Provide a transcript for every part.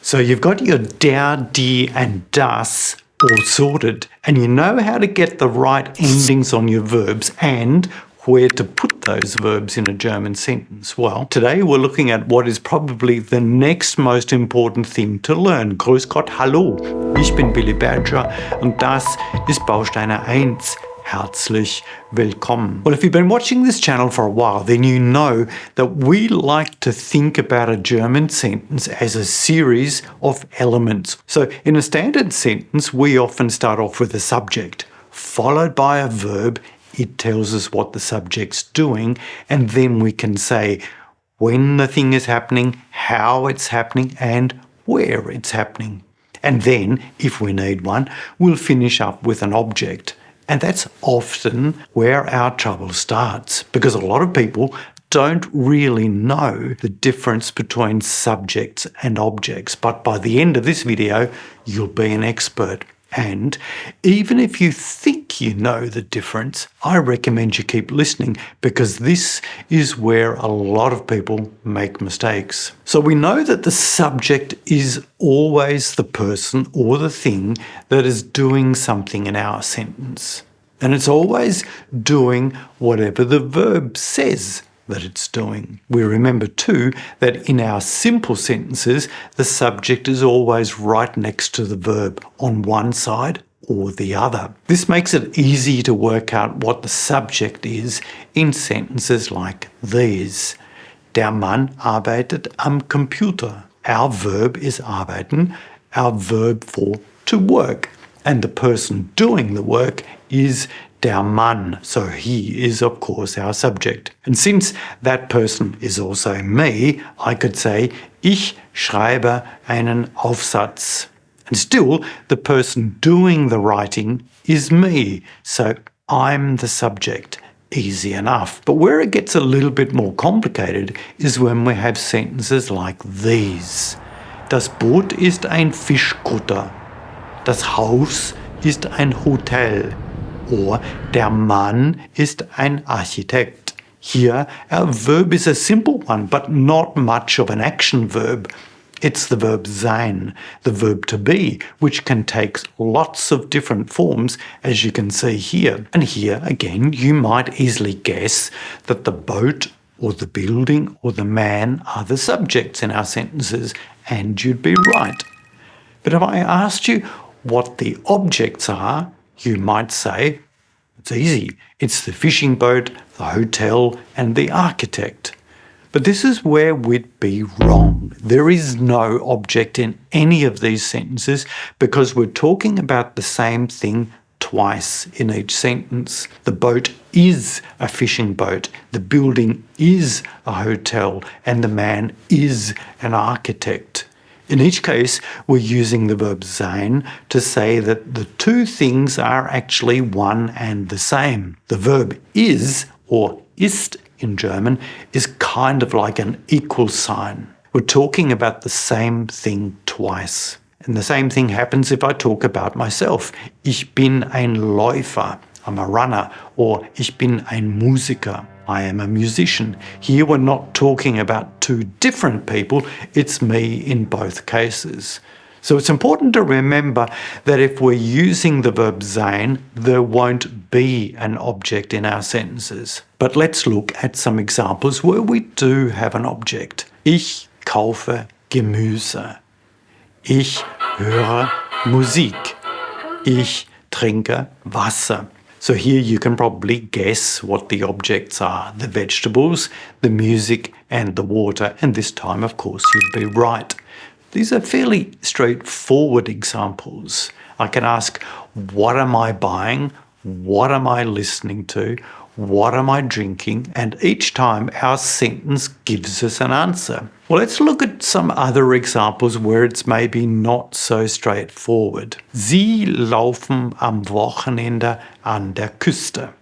So you've got your der, die and das all sorted, and you know how to get the right endings on your verbs and where to put those verbs in a German sentence. Well, today we're looking at what is probably the next most important thing to learn. Grüß Gott, hallo, ich bin Billy Badger und das ist Bausteine 1. Herzlich willkommen. Well, if you've been watching this channel for a while, then you know that we like to think about a German sentence as a series of elements. So in a standard sentence, we often start off with a subject, followed by a verb. It tells us what the subject's doing, and then we can say when the thing is happening, how it's happening, and where it's happening. And then, if we need one, we'll finish up with an object. And that's often where our trouble starts, because a lot of people don't really know the difference between subjects and objects. But by the end of this video, you'll be an expert. And even if you think you know the difference, I recommend you keep listening, because this is where a lot of people make mistakes. So we know that the subject is always the person or the thing that is doing something in our sentence. And it's always doing whatever the verb says that it's doing. We remember too that in our simple sentences, the subject is always right next to the verb on one side or the other. This makes it easy to work out what the subject is in sentences like these. Der Mann arbeitet am Computer. Our verb is arbeiten, our verb for to work. And the person doing the work is der Mann, so he is of course our subject. And since that person is also me, I could say, ich schreibe einen Aufsatz. And still, the person doing the writing is me, so I'm the subject. Easy enough. But where it gets a little bit more complicated is when we have sentences like these. Das Boot ist ein Fischkutter. Das Haus ist ein Hotel. Or der Mann ist ein Architekt. Here, our verb is a simple one, but not much of an action verb. It's the verb sein, the verb to be, which can take lots of different forms, as you can see here. And here, again, you might easily guess that the boat or the building or the man are the subjects in our sentences, and you'd be right. But if I asked you what the objects are, you might say, it's easy, it's the fishing boat, the hotel, and the architect. But this is where we'd be wrong. There is no object in any of these sentences because we're talking about the same thing twice in each sentence. The boat is a fishing boat, the building is a hotel, and the man is an architect. In each case, we're using the verb sein to say that the two things are actually one and the same. The verb is, or ist in German, is kind of like an equal sign. We're talking about the same thing twice. And the same thing happens if I talk about myself. Ich bin ein Läufer, I'm a runner, or ich bin ein Musiker, I am a musician. Here we're not talking about two different people, it's me in both cases. So it's important to remember that if we're using the verb sein, there won't be an object in our sentences. But let's look at some examples where we do have an object. Ich kaufe Gemüse. Ich höre Musik. Ich trinke Wasser. So here you can probably guess what the objects are, the vegetables, the music and the water, and this time of course you'd be right. These are fairly straightforward examples. I can ask, what am I buying? What am I listening to? What am I drinking? And each time our sentence gives us an answer. Well, let's look at some other examples where it's maybe not so straightforward. Sie laufen am Wochenende an der Küste.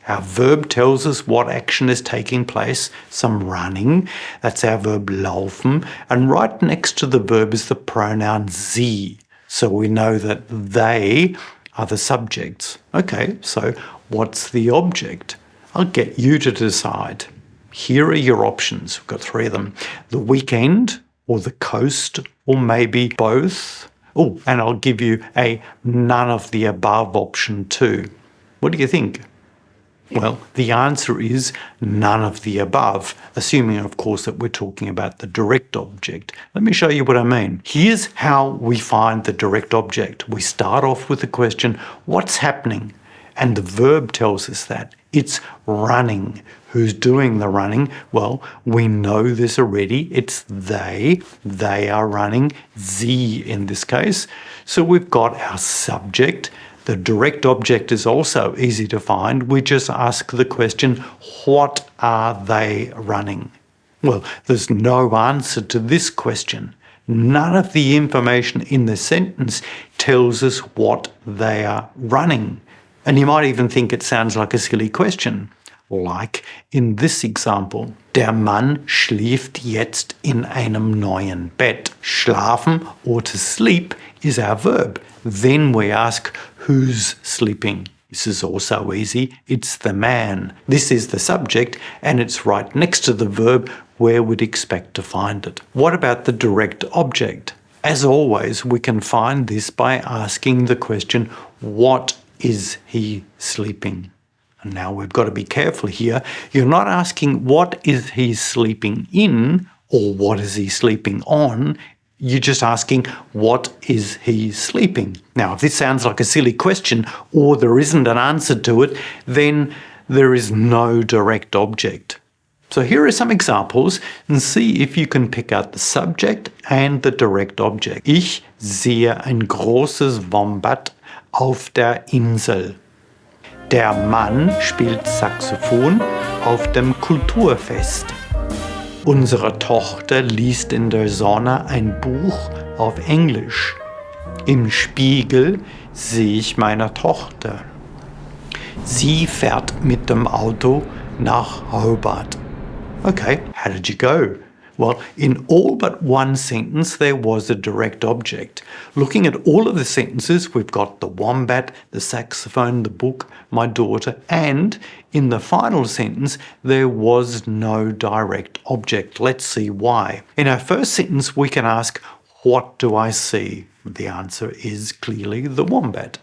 Our verb tells us what action is taking place, some running. That's our verb laufen. And right next to the verb is the pronoun sie. So we know that they are the subjects. Okay, so what's the object? I'll get you to decide. Here are your options. We've got three of them. The weekend, or the coast, or maybe both? Oh, and I'll give you a none of the above option too. What do you think? Well, the answer is none of the above, assuming, of course, that we're talking about the direct object. Let me show you what I mean. Here's how we find the direct object. We start off with the question, what's happening? And the verb tells us that. It's running. Who's doing the running? Well, we know this already. It's they. They are running. Sie in this case. So we've got our subject. The direct object is also easy to find. We just ask the question, what are they running? Well, there's no answer to this question. None of the information in the sentence tells us what they are running. And you might even think it sounds like a silly question. Like in this example, der Mann schläft jetzt in einem neuen Bett. Schlafen, or to sleep, is our verb. Then we ask, who's sleeping? This is also easy. It's the man. This is the subject, and it's right next to the verb where we'd expect to find it. What about the direct object? As always, we can find this by asking the question, what is he sleeping? And now we've got to be careful here. You're not asking what is he sleeping in or what is he sleeping on. You're just asking what is he sleeping. Now, if this sounds like a silly question or there isn't an answer to it, then there is no direct object. So here are some examples and see if you can pick out the subject and the direct object. Ich sehe ein großes Wombat auf der Insel. Der Mann spielt Saxophon auf dem Kulturfest. Unsere Tochter liest in der Sonne ein Buch auf Englisch. Im Spiegel sehe ich meine Tochter. Sie fährt mit dem Auto nach Hobart. Okay, how did you go? Well, in all but one sentence, there was a direct object. Looking at all of the sentences, we've got the wombat, the saxophone, the book, my daughter, and in the final sentence, there was no direct object. Let's see why. In our first sentence, we can ask, what do I see? The answer is clearly the wombat.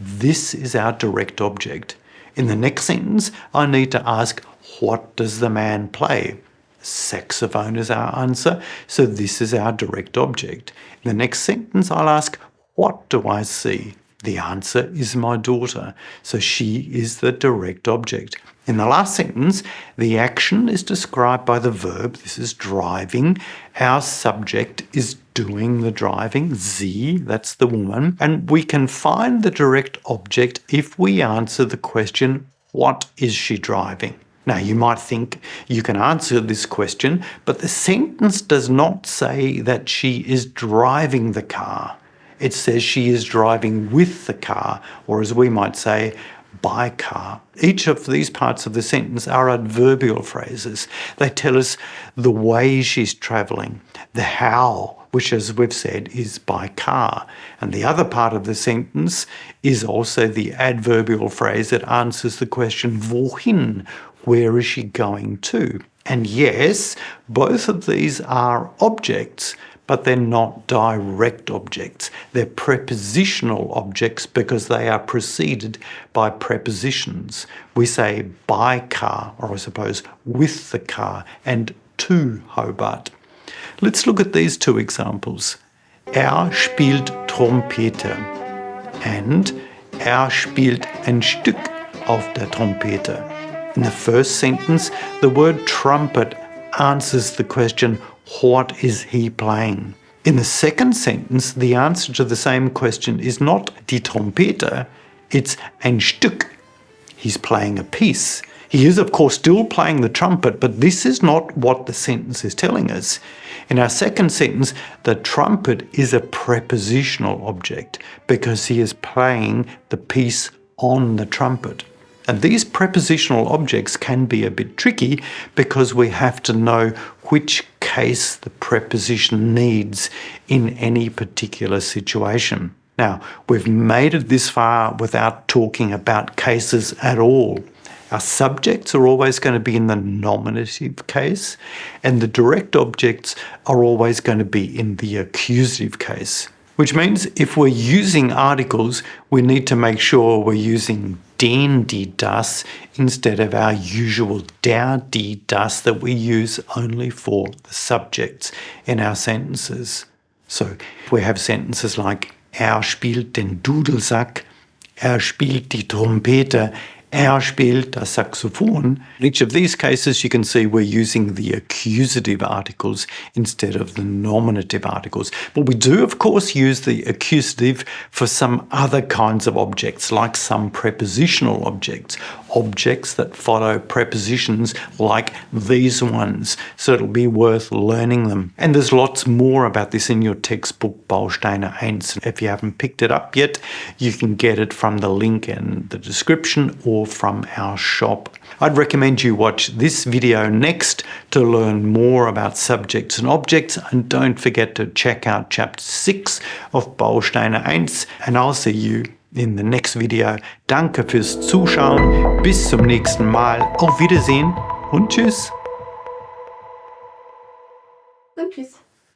This is our direct object. In the next sentence, I need to ask, what does the man play? Saxophone is our answer, so this is our direct object. In the next sentence, I'll ask, what do I see? The answer is my daughter, so she is the direct object. In the last sentence, the action is described by the verb, this is driving. Our subject is doing the driving, sie, that's the woman, and we can find the direct object if we answer the question, what is she driving? Now, you might think you can answer this question, but the sentence does not say that she is driving the car. It says she is driving with the car, or as we might say, by car. Each of these parts of the sentence are adverbial phrases. They tell us the way she's travelling, the how, which, as we've said, is by car. And the other part of the sentence is also the adverbial phrase that answers the question, wohin? Where is she going to? And yes, both of these are objects, but they're not direct objects. They're prepositional objects because they are preceded by prepositions. We say by car, or I suppose with the car, and to Hobart. Let's look at these two examples. Spielt Trompete and spielt ein Stück auf der Trompete. In the first sentence, the word trumpet answers the question, what is he playing? In the second sentence, the answer to the same question is not die Trompete, it's ein Stück. He's playing a piece. He is, of course, still playing the trumpet, but this is not what the sentence is telling us. In our second sentence, the trumpet is a prepositional object because he is playing the piece on the trumpet. And these prepositional objects can be a bit tricky because we have to know which case the preposition needs in any particular situation. Now, we've made it this far without talking about cases at all. Our subjects are always going to be in the nominative case, and the direct objects are always going to be in the accusative case. Which means if we're using articles, we need to make sure we're using den, die, das instead of our usual der, die, das that we use only for the subjects in our sentences. So we have sentences like spielt den Dudelsack, spielt die Trompete, spielt das Saxophon. In each of these cases, you can see we're using the accusative articles instead of the nominative articles. But we do, of course, use the accusative for some other kinds of objects, like some prepositional objects, objects that follow prepositions like these ones. So it'll be worth learning them. And there's lots more about this in your textbook, Bausteine 1. If you haven't picked it up yet, you can get it from the link in the description or from our shop. I'd recommend you watch this video next to learn more about subjects and objects, and don't forget to check out chapter 6 of Bausteine 1, and I'll see you in the next video. Danke fürs Zuschauen, bis zum nächsten Mal, auf Wiedersehen und tschüss. Und tschüss.